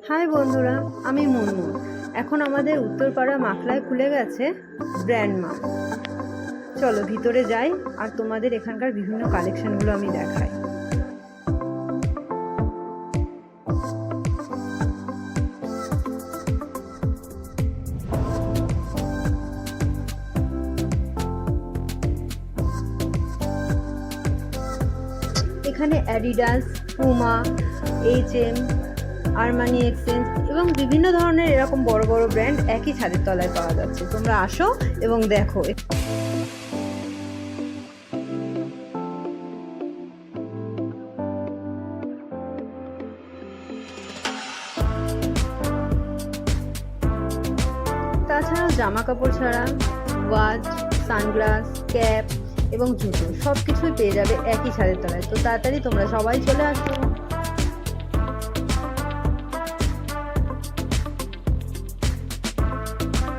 High বন্ধুরা, আমি মুনমুন। এখন আমাদের উত্তরপাড়া মাখলায় খুলে গেছে ব্র্যান্ড মাম। চলো ভিতরে যাই আর তোমাদের এখানকার বিভিন্ন কালেকশনগুলো আমি দেখাই। এখানে Adidas, Puma, H&M, Armani exchange এবং বিভিন্ন ধরনের এরকম বড় বড় ব্র্যান্ড একই ছাদের তলায় পাওয়া যাচ্ছে। তোমরা আসো এবং দেখো। তাছাড়াও জামা কাপড় ছাড়া ওয়াচ, সানগ্লাস, ক্যাপ এবং জুতো সব কিছুই পেয়ে যাবে একই ছাদের তলায়। তো তাড়াতাড়ি তোমরা সবাই চলে আসো।